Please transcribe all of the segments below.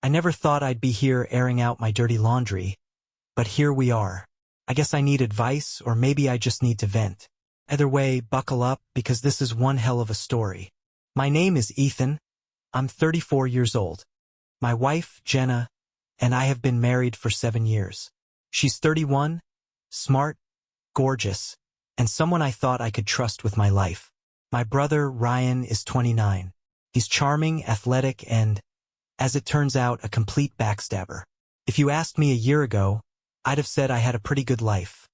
I never thought I'd be here airing out my dirty laundry, but here we are. I guess I need advice, or maybe I just need to vent. Either way, buckle up, because this is one hell of a story. My name is Ethan. I'm 34 years old. My wife, Jenna, and I have been married for 7 years. She's 31, smart, gorgeous, and someone I thought I could trust with my life. My brother, Ryan, is 29. He's charming, athletic, and, as it turns out, a complete backstabber. If you asked me a year ago, I'd have said I had a pretty good life.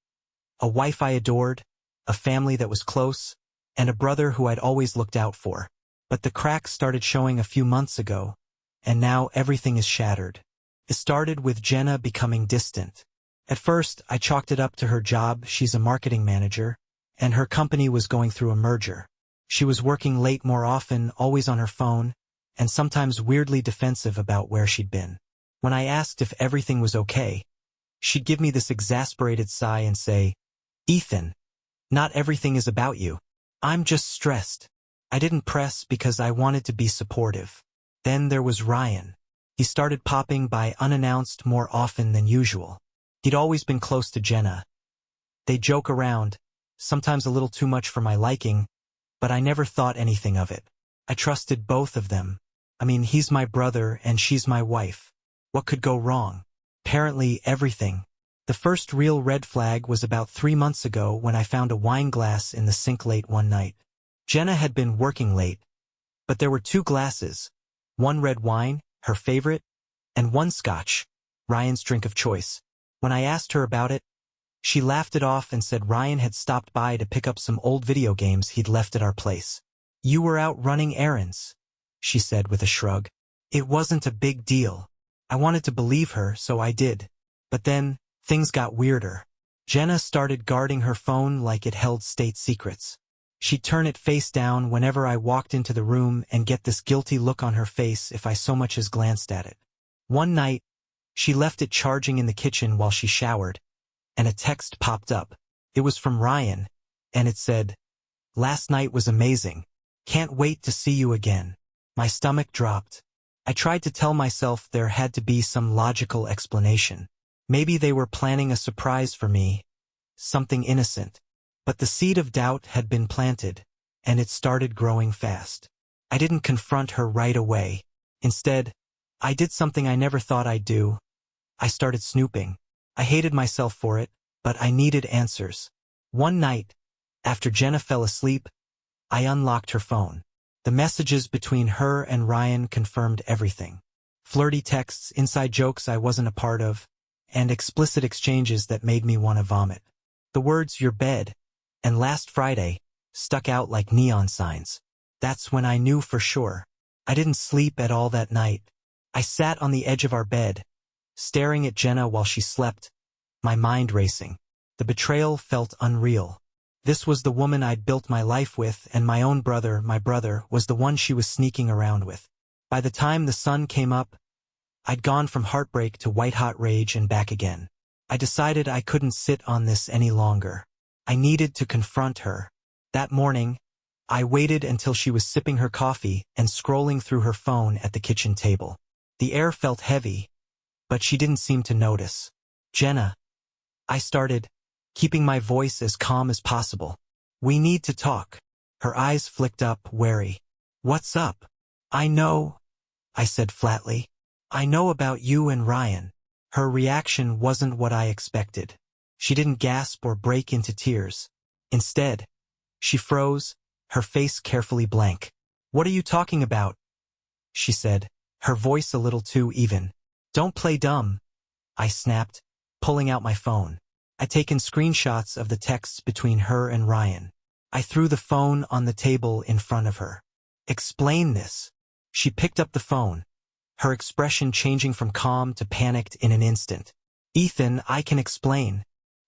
A wife I adored, a family that was close, and a brother who I'd always looked out for. But the cracks started showing a few months ago, and now everything is shattered. It started with Jenna becoming distant. At first, I chalked it up to her job. She's a marketing manager, and her company was going through a merger. She was working late more often, always on her phone, and sometimes weirdly defensive about where she'd been. When I asked if everything was okay, she'd give me this exasperated sigh and say, "Ethan, not everything is about you. I'm just stressed." I didn't press because I wanted to be supportive. Then there was Ryan. He started popping by unannounced more often than usual. He'd always been close to Jenna. They joke around, sometimes a little too much for my liking, but I never thought anything of it. I trusted both of them. I mean, he's my brother and she's my wife. What could go wrong? Apparently everything. The first real red flag was about 3 months ago when I found a wine glass in the sink late one night. Jenna had been working late, but there were 2 glasses, one red wine, her favorite, and one scotch, Ryan's drink of choice. When I asked her about it, she laughed it off and said Ryan had stopped by to pick up some old video games he'd left at our place. "You were out running errands," she said with a shrug. It wasn't a big deal. I wanted to believe her, so I did. But then, things got weirder. Jenna started guarding her phone like it held state secrets. She'd turn it face down whenever I walked into the room and get this guilty look on her face if I so much as glanced at it. One night, she left it charging in the kitchen while she showered, and a text popped up. It was from Ryan, and it said, "Last night was amazing. Can't wait to see you again." My stomach dropped. I tried to tell myself there had to be some logical explanation. Maybe they were planning a surprise for me, something innocent. But the seed of doubt had been planted, and it started growing fast. I didn't confront her right away. Instead, I did something I never thought I'd do. I started snooping. I hated myself for it, but I needed answers. One night, after Jenna fell asleep, I unlocked her phone. The messages between her and Ryan confirmed everything. Flirty texts, inside jokes I wasn't a part of, and explicit exchanges that made me want to vomit. The words "your bed" and "last Friday" stuck out like neon signs. That's when I knew for sure. I didn't sleep at all that night. I sat on the edge of our bed, staring at Jenna while she slept, my mind racing. The betrayal felt unreal. This was the woman I'd built my life with, and my own brother, was the one she was sneaking around with. By the time the sun came up, I'd gone from heartbreak to white-hot rage and back again. I decided I couldn't sit on this any longer. I needed to confront her. That morning, I waited until she was sipping her coffee and scrolling through her phone at the kitchen table. The air felt heavy, but she didn't seem to notice. "Jenna," I started, keeping my voice as calm as possible. "We need to talk." Her eyes flicked up, wary. "What's up?" "I know," I said flatly. "I know about you and Ryan." Her reaction wasn't what I expected. She didn't gasp or break into tears. Instead, she froze, her face carefully blank. "What are you talking about?" she said, her voice a little too even. "Don't play dumb," I snapped, pulling out my phone. I'd taken screenshots of the texts between her and Ryan. I threw the phone on the table in front of her. "Explain this." She picked up the phone, her expression changing from calm to panicked in an instant. "Ethan, I can explain."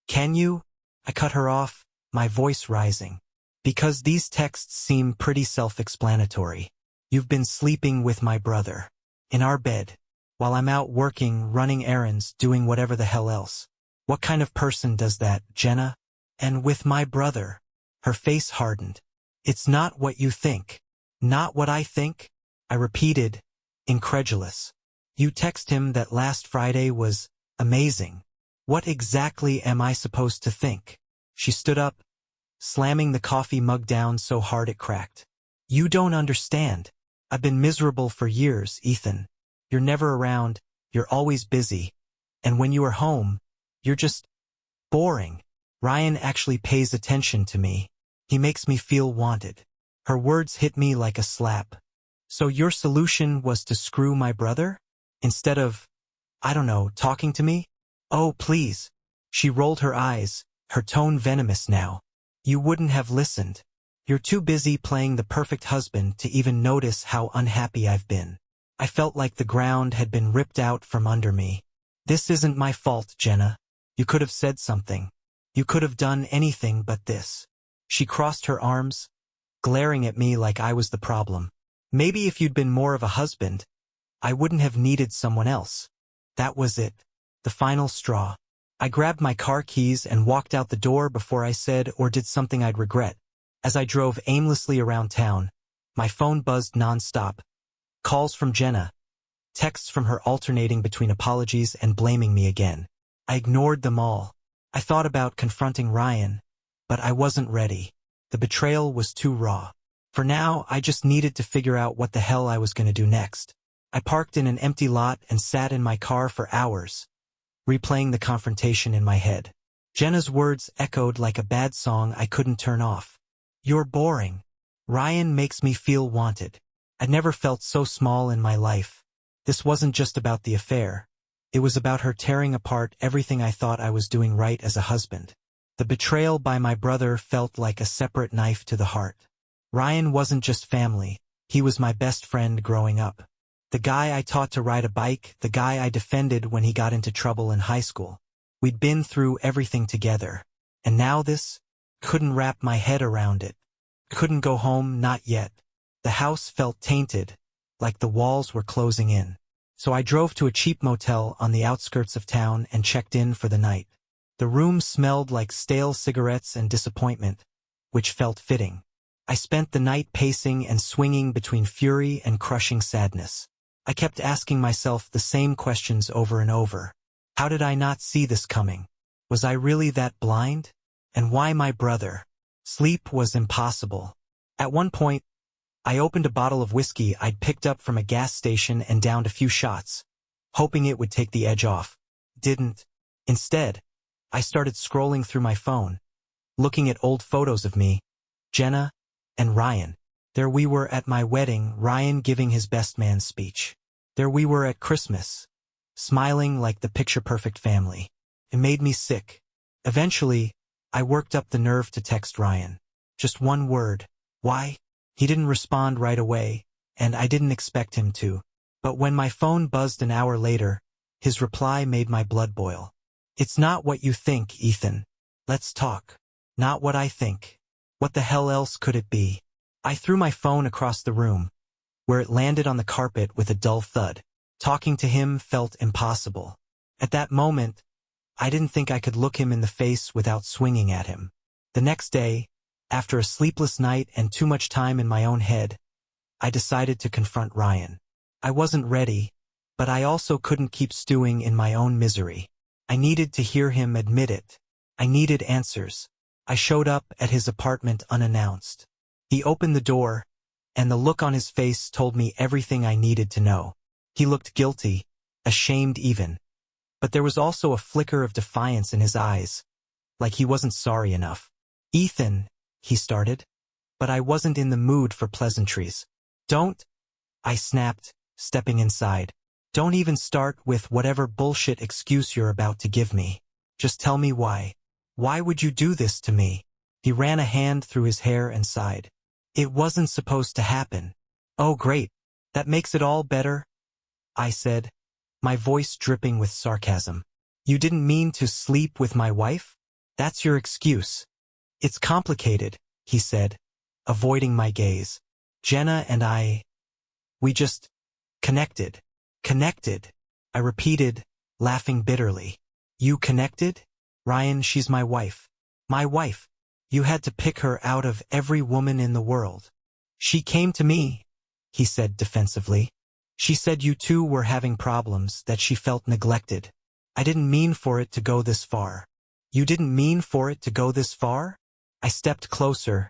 "Can you?" I cut her off, my voice rising. "Because these texts seem pretty self-explanatory. You've been sleeping with my brother. In our bed. While I'm out working, running errands, doing whatever the hell else. What kind of person does that, Jenna? And with my brother." Her face hardened. "It's not what you think." "Not what I think?" I repeated, incredulous. You text him that last Friday was amazing. What exactly am I supposed to think? She stood up, slamming the coffee mug down so hard it cracked. You don't understand. I've been miserable for years, Ethan. You're never around, you're always busy. And when you are home, you're just boring. Ryan actually pays attention to me. He makes me feel wanted. Her words hit me like a slap. So your solution was to screw my brother? Instead of, I don't know, talking to me? Oh, please. She rolled her eyes, her tone venomous now. You wouldn't have listened. You're too busy playing the perfect husband to even notice how unhappy I've been. I felt like the ground had been ripped out from under me. This isn't my fault, Jenna. You could have said something. You could have done anything but this. She crossed her arms, glaring at me like I was the problem. Maybe if you'd been more of a husband, I wouldn't have needed someone else. That was it. The final straw. I grabbed my car keys and walked out the door before I said or did something I'd regret. As I drove aimlessly around town, my phone buzzed nonstop. Calls from Jenna. Texts from her alternating between apologies and blaming me again. I ignored them all. I thought about confronting Ryan, but I wasn't ready. The betrayal was too raw. For now, I just needed to figure out what the hell I was going to do next. I parked in an empty lot and sat in my car for hours, replaying the confrontation in my head. Jenna's words echoed like a bad song I couldn't turn off. You're boring. Ryan makes me feel wanted. I'd never felt so small in my life. This wasn't just about the affair. It was about her tearing apart everything I thought I was doing right as a husband. The betrayal by my brother felt like a separate knife to the heart. Ryan wasn't just family. He was my best friend growing up. The guy I taught to ride a bike, the guy I defended when he got into trouble in high school. We'd been through everything together. And now this? Couldn't wrap my head around it. Couldn't go home, not yet. The house felt tainted, like the walls were closing in. So I drove to a cheap motel on the outskirts of town and checked in for the night. The room smelled like stale cigarettes and disappointment, which felt fitting. I spent the night pacing and swinging between fury and crushing sadness. I kept asking myself the same questions over and over. How did I not see this coming? Was I really that blind? And why my brother? Sleep was impossible. At one point, I opened a bottle of whiskey I'd picked up from a gas station and downed a few shots, hoping it would take the edge off. Didn't. Instead, I started scrolling through my phone, looking at old photos of me, Jenna, and Ryan. There we were at my wedding, Ryan giving his best man speech. There we were at Christmas, smiling like the picture-perfect family. It made me sick. Eventually, I worked up the nerve to text Ryan. Just one word. Why? He didn't respond right away, and I didn't expect him to. But when my phone buzzed an hour later, his reply made my blood boil. It's not what you think, Ethan. Let's talk. Not what I think. What the hell else could it be? I threw my phone across the room, where it landed on the carpet with a dull thud. Talking to him felt impossible. At that moment, I didn't think I could look him in the face without swinging at him. The next day, after a sleepless night and too much time in my own head, I decided to confront Ryan. I wasn't ready, but I also couldn't keep stewing in my own misery. I needed to hear him admit it. I needed answers. I showed up at his apartment unannounced. He opened the door, and the look on his face told me everything I needed to know. He looked guilty, ashamed even. But there was also a flicker of defiance in his eyes, like he wasn't sorry enough. Ethan, he started, but I wasn't in the mood for pleasantries. Don't, I snapped, stepping inside. Don't even start with whatever bullshit excuse you're about to give me. Just tell me why. Why would you do this to me? He ran a hand through his hair and sighed. It wasn't supposed to happen. Oh great, that makes it all better, I said, my voice dripping with sarcasm. You didn't mean to sleep with my wife? That's your excuse. It's complicated, he said, avoiding my gaze. Jenna and we just connected. Connected, I repeated, laughing bitterly. You connected? Ryan, she's my wife. My wife. You had to pick her out of every woman in the world. She came to me, he said defensively. She said you two were having problems, that she felt neglected. I didn't mean for it to go this far. You didn't mean for it to go this far? I stepped closer,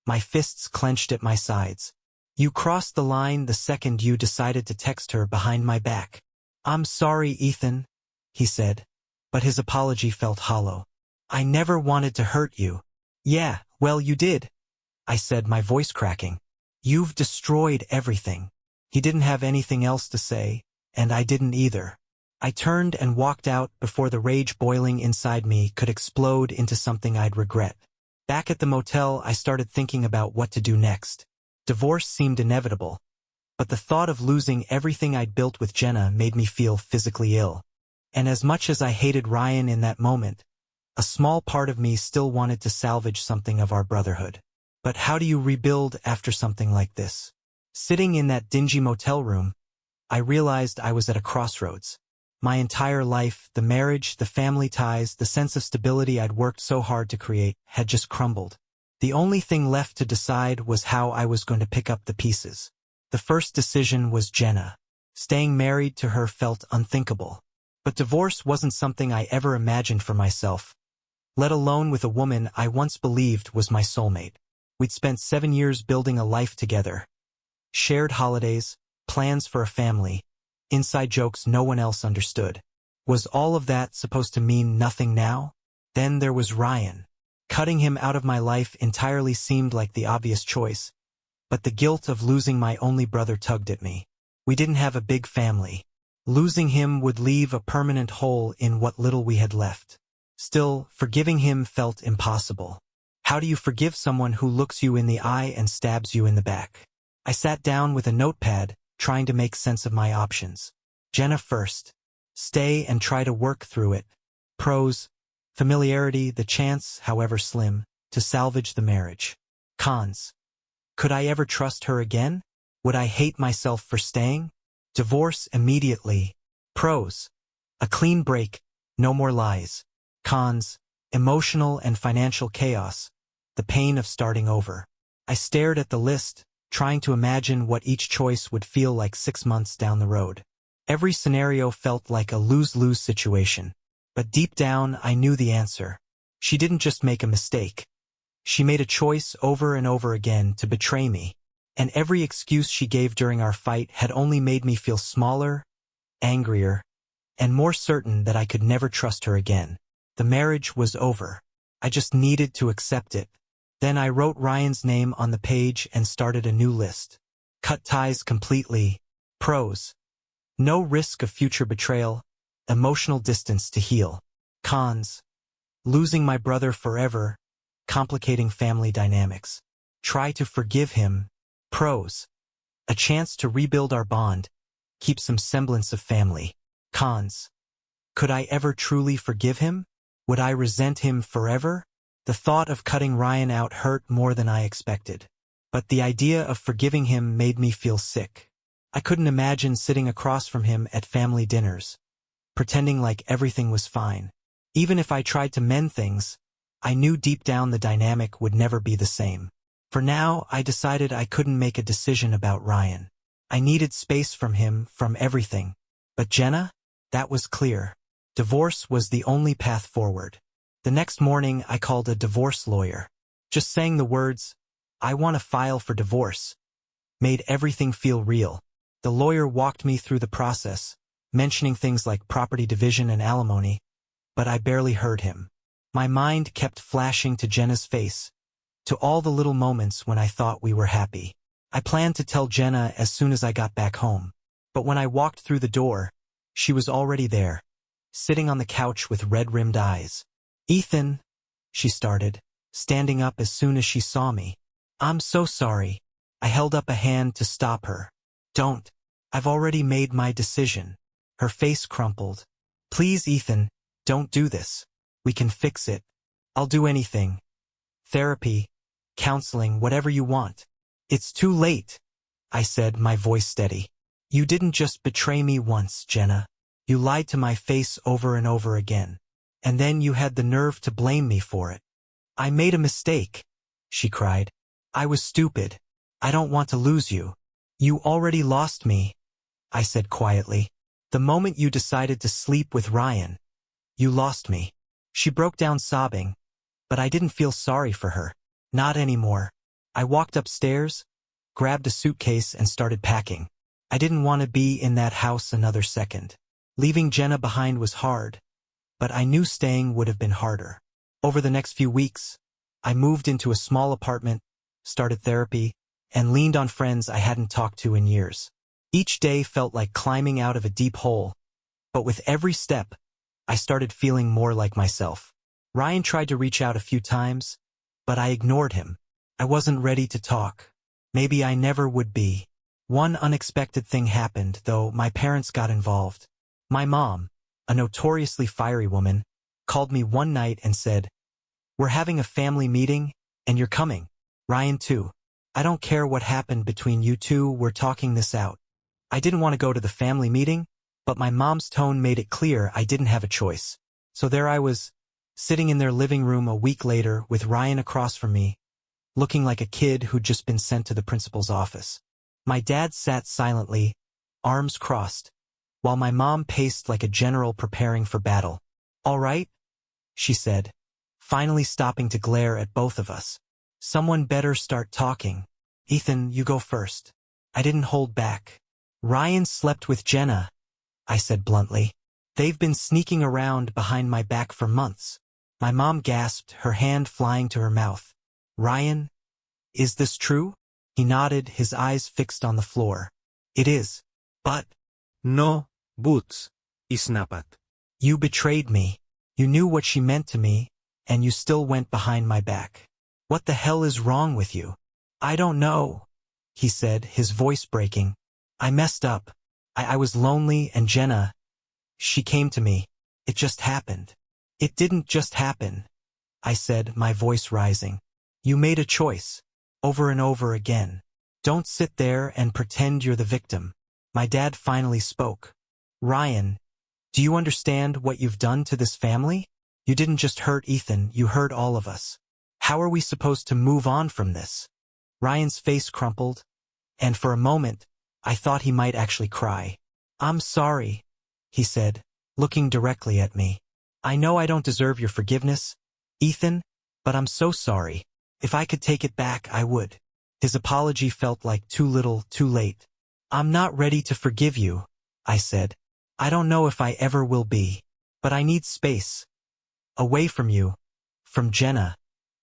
my fists clenched at my sides. You crossed the line the second you decided to text her behind my back. I'm sorry, Ethan, he said, but his apology felt hollow. I never wanted to hurt you. Yeah, well, you did, I said, my voice cracking. You've destroyed everything. He didn't have anything else to say, and I didn't either. I turned and walked out before the rage boiling inside me could explode into something I'd regret. Back at the motel, I started thinking about what to do next. Divorce seemed inevitable, but the thought of losing everything I'd built with Jenna made me feel physically ill. And as much as I hated Ryan in that moment, a small part of me still wanted to salvage something of our brotherhood. But how do you rebuild after something like this? Sitting in that dingy motel room, I realized I was at a crossroads. My entire life, the marriage, the family ties, the sense of stability I'd worked so hard to create, had just crumbled. The only thing left to decide was how I was going to pick up the pieces. The first decision was Jenna. Staying married to her felt unthinkable. But divorce wasn't something I ever imagined for myself, let alone with a woman I once believed was my soulmate. We'd spent 7 years building a life together. Shared holidays, plans for a family, inside jokes no one else understood. Was all of that supposed to mean nothing now? Then there was Ryan. Cutting him out of my life entirely seemed like the obvious choice, but the guilt of losing my only brother tugged at me. We didn't have a big family. Losing him would leave a permanent hole in what little we had left. Still, forgiving him felt impossible. How do you forgive someone who looks you in the eye and stabs you in the back? I sat down with a notepad, trying to make sense of my options. Jenna first. Stay and try to work through it. Pros: familiarity, the chance, however slim, to salvage the marriage. Cons: could I ever trust her again? Would I hate myself for staying? Divorce immediately. Pros: a clean break, no more lies. Cons: emotional and financial chaos, the pain of starting over. I stared at the list, trying to imagine what each choice would feel like 6 months down the road. Every scenario felt like a lose-lose situation. But deep down, I knew the answer. She didn't just make a mistake. She made a choice over and over again to betray me. And every excuse she gave during our fight had only made me feel smaller, angrier, and more certain that I could never trust her again. The marriage was over. I just needed to accept it. Then I wrote Ryan's name on the page and started a new list. Cut ties completely. Pros: no risk of future betrayal, emotional distance to heal. Cons: losing my brother forever, complicating family dynamics. Try to forgive him. Pros: a chance to rebuild our bond, keep some semblance of family. Cons: could I ever truly forgive him? Would I resent him forever? The thought of cutting Ryan out hurt more than I expected. But the idea of forgiving him made me feel sick. I couldn't imagine sitting across from him at family dinners, pretending like everything was fine. Even if I tried to mend things, I knew deep down the dynamic would never be the same. For now, I decided I couldn't make a decision about Ryan. I needed space from him, from everything. But Jenna? That was clear. Divorce was the only path forward. The next morning, I called a divorce lawyer. Just saying the words, "I want to file for divorce," made everything feel real. The lawyer walked me through the process, mentioning things like property division and alimony, but I barely heard him. My mind kept flashing to Jenna's face, to all the little moments when I thought we were happy. I planned to tell Jenna as soon as I got back home, but when I walked through the door, she was already there, sitting on the couch with red-rimmed eyes. "Ethan," she started, standing up as soon as she saw me. "I'm so sorry." I held up a hand to stop her. "Don't. I've already made my decision." Her face crumpled. "Please, Ethan, don't do this. We can fix it. I'll do anything. Therapy, counseling, whatever you want." "It's too late," I said, my voice steady. "You didn't just betray me once, Jenna. You lied to my face over and over again. And then you had the nerve to blame me for it." "I made a mistake," she cried. "I was stupid. I don't want to lose you. You already lost me. I said quietly. The moment you decided to sleep with Ryan, you lost me. She broke down sobbing, but I didn't feel sorry for her. Not anymore. I walked upstairs, grabbed a suitcase and started packing. I didn't want to be in that house another second. Leaving Jenna behind was hard, but I knew staying would have been harder. Over the next few weeks, I moved into a small apartment, started therapy, and leaned on friends I hadn't talked to in years. Each day felt like climbing out of a deep hole, but with every step, I started feeling more like myself. Ryan tried to reach out a few times, but I ignored him. I wasn't ready to talk. Maybe I never would be. One unexpected thing happened, though. My parents got involved. My mom, a notoriously fiery woman, called me one night and said, "We're having a family meeting, and you're coming. Ryan too. I don't care what happened between you two, we're talking this out." I didn't want to go to the family meeting, but my mom's tone made it clear I didn't have a choice. So there I was, sitting in their living room a week later with Ryan across from me, looking like a kid who'd just been sent to the principal's office. My dad sat silently, arms crossed, while my mom paced like a general preparing for battle. "All right," she said, finally stopping to glare at both of us. "Someone better start talking. Ethan, you go first." I didn't hold back. "Ryan slept with Jenna," I said bluntly. "They've been sneaking around behind my back for months." My mom gasped, her hand flying to her mouth. "Ryan, is this true?" He nodded, his eyes fixed on the floor. "It is. But—" No, Boots, isnapat. "You betrayed me. You knew what she meant to me, and you still went behind my back. What the hell is wrong with you?" "I don't know," he said, his voice breaking. "I messed up. I was lonely, and Jenna, she came to me. It just happened." "It didn't just happen," I said, my voice rising. "You made a choice. Over and over again. Don't sit there and pretend you're the victim." My dad finally spoke. "Ryan, do you understand what you've done to this family? You didn't just hurt Ethan, you hurt all of us. How are we supposed to move on from this?" Ryan's face crumpled, and for a moment, I thought he might actually cry. "I'm sorry," he said, looking directly at me. "I know I don't deserve your forgiveness, Ethan, but I'm so sorry. If I could take it back, I would." His apology felt like too little, too late. "I'm not ready to forgive you," I said. "I don't know if I ever will be. But I need space. Away from you, from Jenna,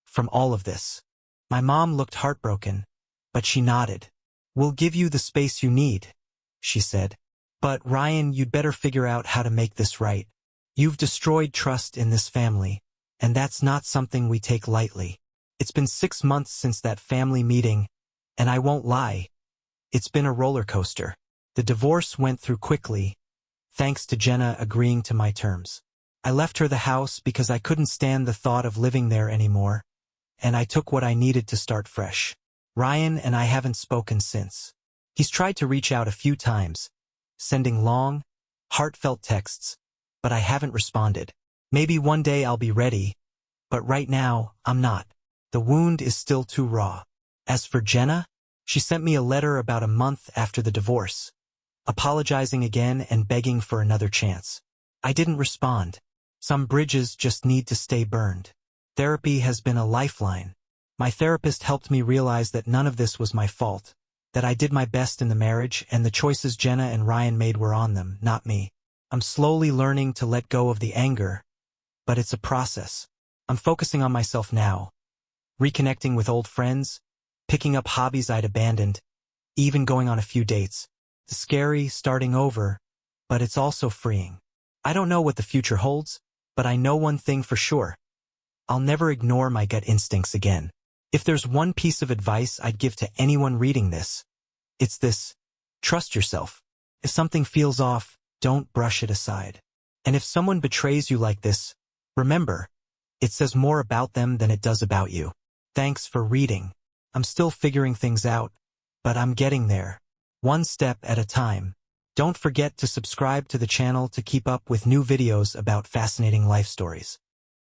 from all of this." My mom looked heartbroken, but she nodded. "We'll give you the space you need," she said. "But Ryan, you'd better figure out how to make this right. You've destroyed trust in this family, and that's not something we take lightly. It's been 6 months since that family meeting, and I won't lie. It's been a roller coaster. The divorce went through quickly, thanks to Jenna agreeing to my terms. I left her the house because I couldn't stand the thought of living there anymore, and I took what I needed to start fresh. Ryan and I haven't spoken since. He's tried to reach out a few times, sending long, heartfelt texts, but I haven't responded. Maybe one day I'll be ready, but right now, I'm not. The wound is still too raw. As for Jenna, she sent me a letter about a month after the divorce, apologizing again and begging for another chance. I didn't respond. Some bridges just need to stay burned. Therapy has been a lifeline. My therapist helped me realize that none of this was my fault, that I did my best in the marriage and the choices Jenna and Ryan made were on them, not me. I'm slowly learning to let go of the anger, but it's a process. I'm focusing on myself now, reconnecting with old friends, picking up hobbies I'd abandoned, even going on a few dates. It's scary starting over, but it's also freeing. I don't know what the future holds, but I know one thing for sure. I'll never ignore my gut instincts again. If there's one piece of advice I'd give to anyone reading this, it's this: trust yourself. If something feels off, don't brush it aside. And if someone betrays you like this, remember, it says more about them than it does about you. Thanks for reading. I'm still figuring things out, but I'm getting there. One step at a time. Don't forget to subscribe to the channel to keep up with new videos about fascinating life stories.